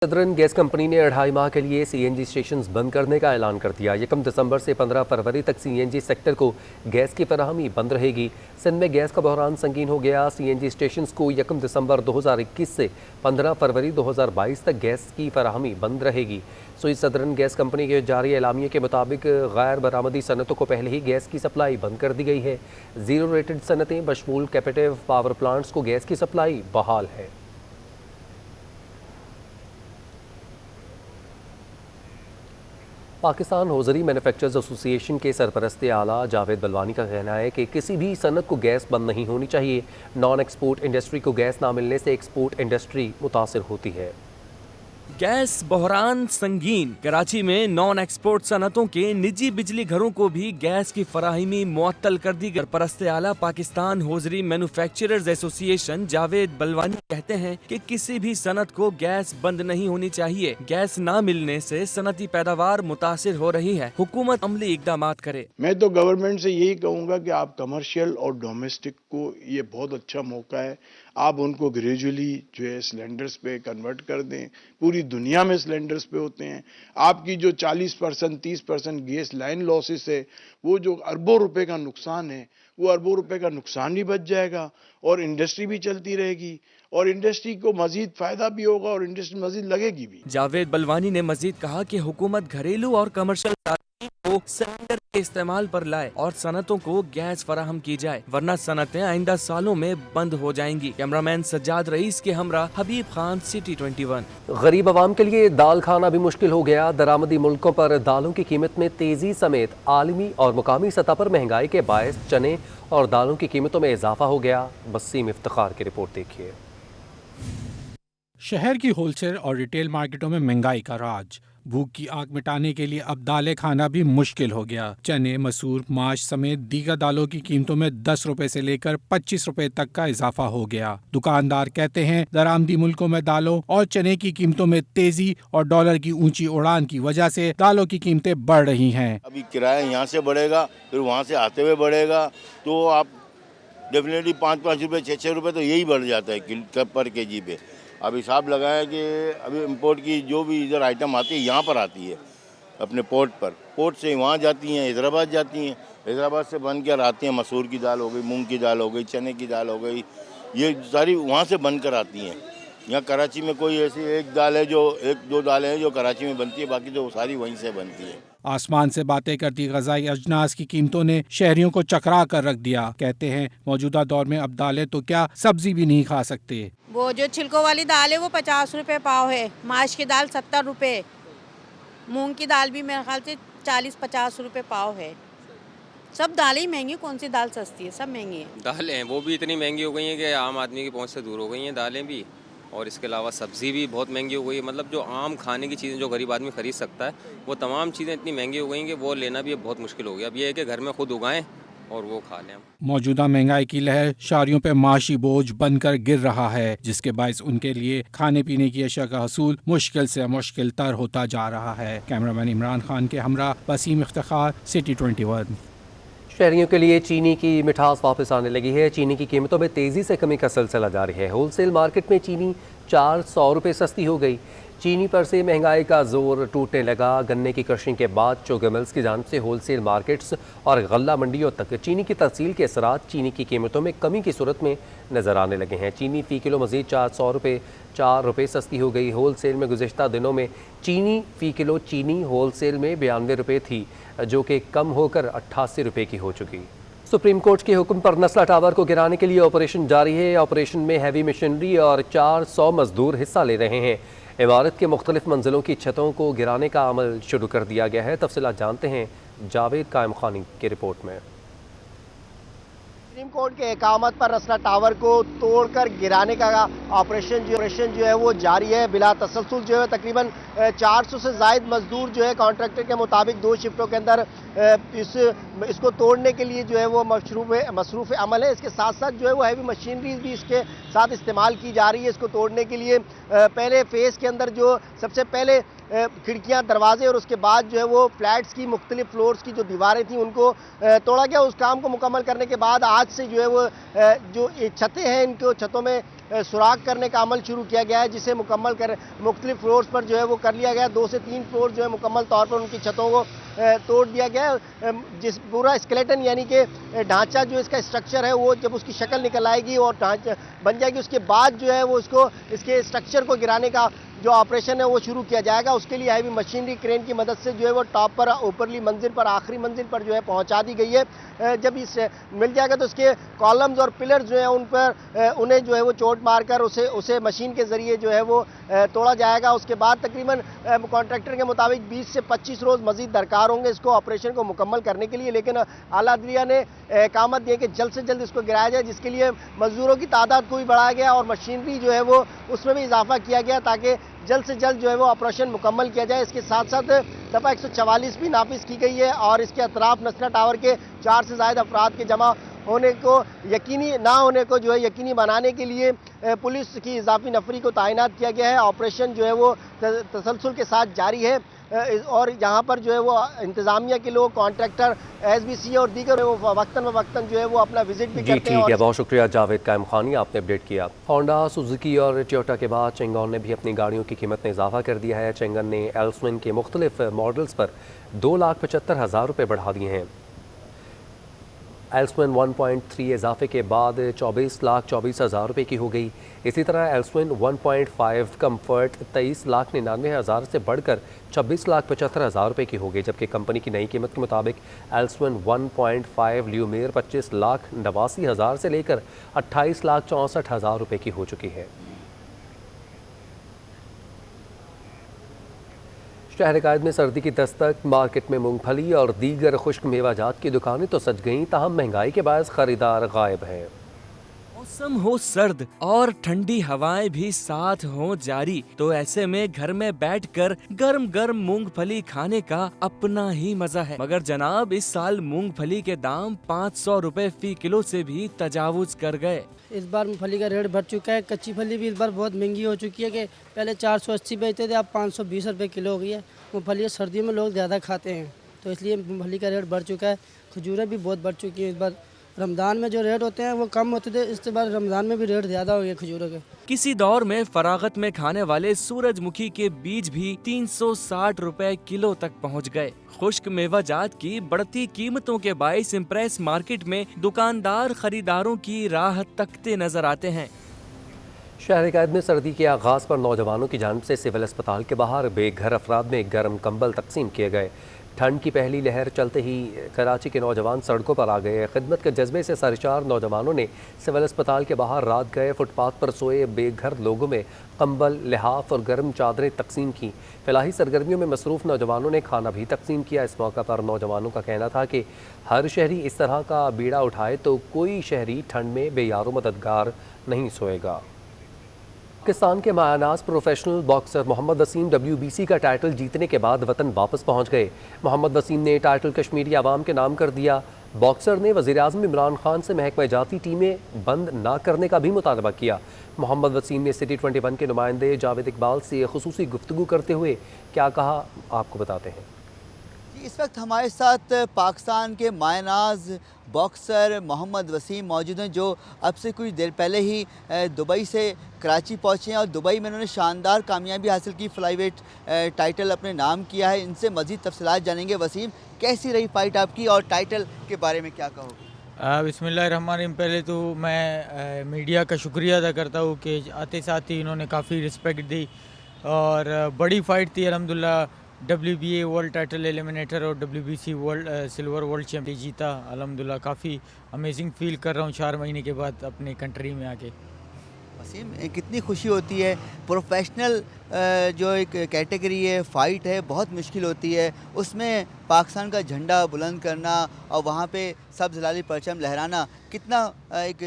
Southern gas company ने 2.5 माह के लिए सीएनजी स्टेशंस बंद करने का ऐलान कर दिया। 1 दिसंबर से 15 फरवरी तक सीएनजी सेक्टर को गैस की फराहमी बंद रहेगी। सिंध में गैस का बहरान संगीन हो गया। सीएनजी स्टेशंस को 1 दिसंबर 2021 से 15 फरवरी 2022 तक गैस की फराहमी बंद रहेगी। सुई सदरन गैस कंपनी के जारी एलामिये के मुताबिक गैर बरामदी सनतों को पहले ही गैस की सप्लाई बंद कर दी गई है। Zero rated सनतें बशमूल captive power plants को गैस की सप्लाई बहाल है। पाकिस्तान हौजरी मैन्युफैक्चरर्स एसोसिएशन के सरपरस्त आला जावेद बलवानी का कहना है कि किसी भी सनत को गैस बंद नहीं होनी चाहिए। नॉन एक्सपोर्ट इंडस्ट्री को गैस ना मिलने से एक्सपोर्ट इंडस्ट्री मुतासिर होती है। गैस बहरान संगीन। कराची में नॉन एक्सपोर्ट सनतों के निजी बिजली घरों को भी गैस की फराहमी मुअत्तल कर दी गई। परस्त आला Pakistan hosiery manufacturers association Javed Balwani कहते हैं कि किसी भी सनत को गैस बंद नहीं होनी चाहिए। गैस ना मिलने से सनती पैदावार मुतासिर हो रही है। हुकूमत अमली इकदाम करे। मैं तो गवर्नमेंट से यही कहूँगा कि आप कमर्शियल और डोमेस्टिक को ये बहुत अच्छा मौका है, आप उनको ग्रेजुअली जो है सिलेंडर्स पे कन्वर्ट कर दें। पूरी दुनिया में सिलेंडर्स पे होते हैं। आपकी जो 40% 30% गैस लाइन लॉसेस है, वो जो अरबों रुपए का नुकसान है, वो अरबों रुपए का नुकसान भी बच जाएगा और इंडस्ट्री भी चलती रहेगी और इंडस्ट्री को मजीद फायदा भी होगा और इंडस्ट्री मजीद लगेगी भी। जावेद बलवानी ने मजीद कहा कि हुकूमत घरेलू और कमर्शियल को सिलेंडर के इस्तेमाल पर लाए और सनतों को गैस फराहम की जाए, वरना सनतें आइंदा सालों में बंद हो जाएंगी। कैमरामैन सज्जाद रईस के हमरा हबीब खान, सिटी 21। गरीब आवाम के लिए दाल खाना भी मुश्किल हो गया। दरामदी मुल्कों पर दालों की कीमत में तेजी समेत आलमी और मुकामी सतह पर महंगाई के बायस चने और दालों की कीमतों में इजाफा हो गया। वसीम इफ्तिखार की रिपोर्ट देखिए। शहर की होलसेल और रिटेल मार्केटों में महंगाई का राज। भूख की आग मिटाने के लिए अब दालें खाना भी मुश्किल हो गया। चने, मसूर, माश समेत दीगर दालों की कीमतों में 10 रुपए से लेकर 25 रुपए तक का इजाफा हो गया। दुकानदार कहते हैं दरामदी मुल्कों में दालों और चने की कीमतों में तेजी और डॉलर की ऊंची उड़ान की वजह से दालों की कीमतें बढ़ रही हैं। अभी किराया यहाँ से बढ़ेगा, फिर वहाँ से आते हुए बढ़ेगा, तो आप डेफिनेटली 5-5 रुपये 6-6 रुपये तो यही बढ़ जाता है पर केजी पे। अब हिसाब लगाया कि अभी इंपोर्ट की जो भी इधर आइटम आती है यहाँ पर आती है अपने पोर्ट पर, पोर्ट से वहाँ जाती हैं, हैदराबाद जाती हैं, हैदराबाद से बन कर आती हैं। मसूर की दाल हो गई, मूंग की दाल हो गई, चने की दाल हो गई, ये सारी वहाँ से बन कर आती हैं। यहाँ कराची में कोई ऐसी एक दो दालें हैं जो कराची में बनती है, बाकी तो सारी वहीं से बनती है। आसमान से बातें करती गजाई अजनास की कीमतों ने शहरियों को चकरा कर रख दिया। कहते हैं मौजूदा दौर में अब दालें तो क्या सब्जी भी नहीं खा सकते। वो जो छिलकों वाली दाल है वो 50 रुपए पाव है, माश की दाल 70 रुपए, मूंग की दाल भी मेरे ख्याल से 40-50 रुपए पाव है। सब दालें ही महंगी, कौन सी दाल सस्ती है? सब महंगी है। दालें वो भी इतनी महंगी हो गई हैं कि आम आदमी की पहुंच से दूर हो गई हैं दालें भी, और इसके अलावा सब्ज़ी भी बहुत महंगी हो गई है। मतलब जो आम खाने की चीज़ें जो गरीब आदमी खरीद सकता है, वो तमाम चीज़ें इतनी महंगी हो गई हैं कि वो लेना भी बहुत मुश्किल हो गया। अब ये है कि घर में खुद उगाएं और वो खा लें। मौजूदा महंगाई की लहर शहरियों पर माशी बोझ बनकर गिर रहा है, जिसके बायस उनके लिए खाने पीने की अशिया का हसूल मुश्किल से मुश्किल तर होता जा रहा है। कैमरामैन इमरान खान के हमरा वसीम इफ्तिखार, सिटी 21। शहरियों के लिए चीनी की मिठास वापस आने लगी है। चीनी की कीमतों में तेज़ी से कमी का सिलसिला जारी है। होलसेल मार्केट में चीनी 400 रुपये सस्ती हो गई। चीनी पर से महंगाई का जोर टूटने लगा। गन्ने की क्रशिंग के बाद शुगर मिल्स की जानिब से होलसेल मार्केट्स और गल्ला मंडियों तक चीनी की तहसील के असरात चीनी की कीमतों में कमी की सूरत में नज़र आने लगे हैं। चीनी फ़ी किलो मज़ीद 4 रुपये सस्ती हो गई। होलसेल में गुज़िश्ता दिनों में चीनी फ़ी किलो चीनी होलसेल में 92 रुपये थी, जो कि कम होकर 88 रुपये की हो चुकी। सुप्रीम कोर्ट के हुक्म पर नस्ला टावर को गिराने के लिए ऑपरेशन जारी है। ऑपरेशन में हैवी मशीनरी और 400 मजदूर हिस्सा ले रहे हैं। इमारत के मुख्तलिफ मंजिलों की छतों को गिराने का अमल शुरू कर दिया गया है। तफसीलात जानते हैं जावेद कायम खानी की रिपोर्ट में। सुप्रीम कोर्ट के इकामत पर नस्ला टावर को तोड़कर गिराने का ऑपरेशन जो है वो जारी है। बिला तसलसल जो है तकरीबन 400 से जायद मजदूर जो है कॉन्ट्रैक्टर के मुताबिक 2 शिफ्टों के अंदर इसको तोड़ने के लिए जो है वो मसरूफ़ अमल है। इसके साथ साथ जो है वो हैवी मशीनरीज भी इसके साथ इस्तेमाल की जा रही है। इसको तोड़ने के लिए पहले फेज़ के अंदर जो सबसे पहले खिड़कियां, दरवाजे और उसके बाद जो है वो फ्लैट्स की मुख्तलिफ फ्लोर्स की जो दीवारें थी उनको तोड़ा गया। उस काम को मुकम्मल करने के बाद आज से जो है वो जो छतें हैं इनको छतों में सुराख करने का अमल शुरू किया गया है, जिसे मुकम्मल कर मुख्तलिफ फ्लोर्स पर जो है वो कर लिया गया है। 2 से 3 फ्लोर जो है मुकम्मल तौर पर उनकी छतों को तोड़ दिया गया है। जिस पूरा स्केलेटन यानी कि ढांचा जो इसका स्ट्रक्चर है वो जब उसकी शक्ल निकल आएगी और ढांचा बन जाएगी, उसके बाद जो है वो इसके स्ट्रक्चर को गिराने का जो ऑपरेशन है वो शुरू किया जाएगा। उसके लिए हैवी मशीनरी क्रेन की मदद से जो है वो टॉप पर ऊपरली मंजिल पर आखिरी मंजिल पर जो है पहुंचा दी गई है। जब इस मिल जाएगा तो उसके कॉलम्स और पिलर जो है उन पर उन्हें जो है वो चोट मारकर उसे मशीन के जरिए जो है वो तोड़ा जाएगा। उसके बाद तकरीबन कॉन्ट्रैक्टर के मुताबिक 20 से 25 रोज मजीद दरकार होंगे इसको ऑपरेशन को मुकम्मल करने के लिए, लेकिन आला अदलिया ने कामत दी कि जल्द से जल्द इसको गिराया जाए, जिसके लिए मजदूरों की तादाद को भी बढ़ाया गया और मशीनरी जो है वो उसमें भी इजाफा किया गया ताकि जल्द से जल्द जो है वो ऑपरेशन मुकम्मल किया जाए। इसके साथ साथ दफ़ा 144 भी नाफिज की गई है और इसके अतराफ नसरा टावर के 4 से ज़ायद अफराद के जमा होने को यकीनी ना होने को जो है यकीनी बनाने के लिए पुलिस की इजाफी नफरी को तैनात किया गया है। ऑपरेशन जो है वो तसलसल के साथ जारी है और यहाँ पर जो है वो इंतजामिया के लोग, कॉन्ट्रैक्टर, SBC और दीगर वो वक्तन जो है वो अपना विजिट भी जी करते हैं। ठीक है, बहुत शुक्रिया जावेद कायम खानी, आपने अपडेट किया। होंडा, सुजुकी और टोयोटा के बाद चेंगन ने भी अपनी गाड़ियों की कीमत में इजाफा कर दिया है। चेंगन ने एल्सविन के मुख्तलिफ मॉडल्स पर 2,75,000 रुपये बढ़ा दिए हैं। एल्सविन 1.3 इजाफे के बाद 24,24,000 रुपये की हो गई। इसी तरह एल्सविन 1.5 कम्फर्ट 23,99,000 से बढ़कर 26,75,000 रुपये की हो गई, जबकि कंपनी की नई कीमत के मुताबिक एल्सविन 1.5 ल्यूमेर 25,89,000 से लेकर 28,64,000 रुपये की हो चुकी है। शहर कायद में सर्दी की दस्तक, मार्केट में मूंगफली और दीगर खुश्क मेवाजात की दुकानें तो सज गईं, ताहम महंगाई के बायस खरीदार गायब हैं। मौसम हो सर्द और ठंडी हवाएं भी साथ हो जारी, तो ऐसे में घर में बैठकर गर्म गर्म मूंगफली खाने का अपना ही मजा है। मगर जनाब, इस साल मूंगफली के दाम 500 रुपए फी किलो से भी तजावुज कर गए। इस बार मूंगफली का रेट बढ़ चुका है। कच्ची फली भी इस बार बहुत महंगी हो चुकी है कि पहले 480 बेचते थे, अब 520 रुपये किलो हो गई है। मूंगफली सर्दियों में लोग ज़्यादा खाते हैं, तो इसलिए मूंगफली का रेट बढ़ चुका है। खजूरें भी बहुत बढ़ चुकी हैं। इस बार रमज़ान में जो रेट होते हैं वो कम होते थे, इस बार रमज़ान में भी रेट ज़्यादा हो गए खजूरों के। किसी दौर में फरागत में खाने वाले सूरजमुखी के बीज भी 360 रुपए किलो तक पहुंच गए। खुश्क मेवाजात की बढ़ती कीमतों के बाइस इम्प्रेस मार्केट में दुकानदार खरीदारों की राह तकते नजर आते हैं। शहर कायद में सर्दी के आगाज़ पर नौजवानों की जानिब से सिविल अस्पताल के बाहर बेघर अफराद में गर्म कंबल तकसीम किए गए। ठंड की पहली लहर चलते ही कराची के नौजवान सड़कों पर आ गए। खिदमत के जज्बे से सरचार नौजवानों ने सिविल अस्पताल के बाहर रात गए फुटपाथ पर सोए बेघर लोगों में कंबल, लिहाफ और गर्म चादरें तकसीम की। फलाही सरगर्मियों में मसरूफ़ नौजवानों ने खाना भी तकसीम किया। इस मौका पर नौजवानों का कहना था कि हर शहरी इस तरह का बीड़ा उठाए तो कोई शहरी ठंड में बेयारो मददगार नहीं सोएगा। पाकिस्तान के मायानाज professional boxer Mohammad Waseem WBC का टाइटल जीतने के बाद वतन वापस पहुंच गए। मोहम्मद वसीम ने टाइटल कश्मीरी आवाम के नाम कर दिया। बॉक्सर ने वज़ीर-ए-आज़म इमरान खान से महकमा जाती टीमें बंद ना करने का भी मुतालबा किया। मोहम्मद वसीम ने सिटी 21 के नुमाइंदे जावेद इकबाल से खुसूसी गुफ्तगू करते हुए क्या कहा, आपको बताते हैं। इस वक्त हमारे साथ पाकिस्तान के मायनाज बॉक्सर मोहम्मद वसीम मौजूद हैं, जो अब से कुछ देर पहले ही दुबई से कराची पहुँचे हैं और दुबई में उन्होंने शानदार कामयाबी हासिल की, फ्लाईवेट टाइटल अपने नाम किया है। इनसे मज़ीद तफसीलात जानेंगे। वसीम, कैसी रही फ़ाइट आपकी और टाइटल के बारे में क्या कहोगे? बिस्मिल्लाहिर्रहमानिर्रहीम। पहले तो मैं मीडिया का शुक्रिया अदा करता हूँ कि आते साथ ही इन्होंने काफ़ी रिस्पेक्ट दी और बड़ी फ़ाइट थी। अल्हम्दुलिल्लाह WBA वर्ल्ड टाइटल एलिमिनेटर और WBC world silver world champion जीता। अल्हम्दुलिल्लाह काफ़ी अमेजिंग फील कर रहा हूँ 4 महीने के बाद अपने कंट्री में आके। वसीम, कितनी खुशी होती है। प्रोफेशनल जो एक कैटेगरी है, फ़ाइट है, बहुत मुश्किल होती है, उसमें पाकिस्तान का झंडा बुलंद करना और वहाँ पे सब जलाली परचम लहराना कितना एक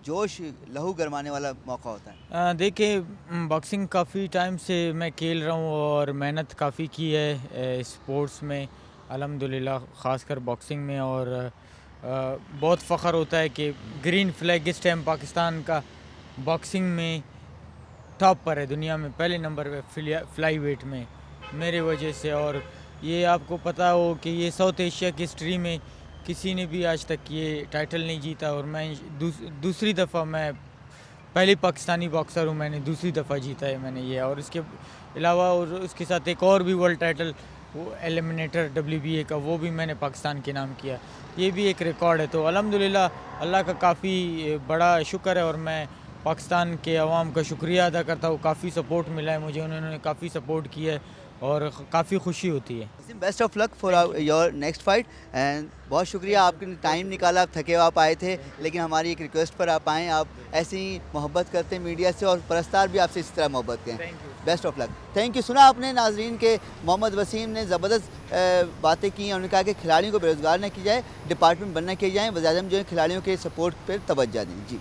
जोश लहू गरमाने वाला मौका होता है। देखिए, बॉक्सिंग काफ़ी टाइम से मैं खेल रहा हूँ और मेहनत काफ़ी की है स्पोर्ट्स में अल्हम्दुलिल्लाह, ख़ासकर बॉक्सिंग में। और बहुत फ़ख्र होता है कि ग्रीन फ्लैग इस टाइम पाकिस्तान का बॉक्सिंग में टॉप पर है, दुनिया में पहले नंबर पे फ्लाई वेट में मेरे वजह से। और ये आपको पता हो कि ये साउथ एशिया की हिस्ट्री में किसी ने भी आज तक ये टाइटल नहीं जीता और मैं दूसरी दफ़ा मैं पहली पाकिस्तानी बॉक्सर हूँ, मैंने दूसरी दफ़ा जीता है मैंने ये। और इसके अलावा और उसके साथ एक और भी वर्ल्ड टाइटल वो एलिमिनेटर WBA का, वो भी मैंने पाकिस्तान के नाम किया। ये भी एक रिकॉर्ड है। तो अल्हम्दुलिल्लाह अल्लाह का काफ़ी बड़ा शुक्र है और मैं पाकिस्तान के अवाम का शुक्रिया अदा करता हूँ। काफ़ी सपोर्ट मिला है मुझे, उन्होंने काफ़ी सपोर्ट किया है और काफ़ी खुशी होती है। Best of luck for your next fight and बहुत शुक्रिया आपने टाइम निकाला, आप थके हुए आप आए थे, लेकिन हमारी एक रिक्वेस्ट पर आप आएँ। आप ऐसे ही मोहब्बत करते हैं मीडिया से और परस्तार भी आपसे इस तरह मोहब्बत करें। Best of luck. Thank you. सुना आपने नाजरीन के मोहम्मद वसीम ने ज़बरदस्त बातें की हैं। उन्होंने कहा कि खिलाड़ियों को बेरोज़गार न किया जाए, डिपार्टमेंट बनना किए जाए, वज़ीर-ए-आज़म जो है खिलाड़ियों के सपोर्ट पर तवज्जो दें। जी।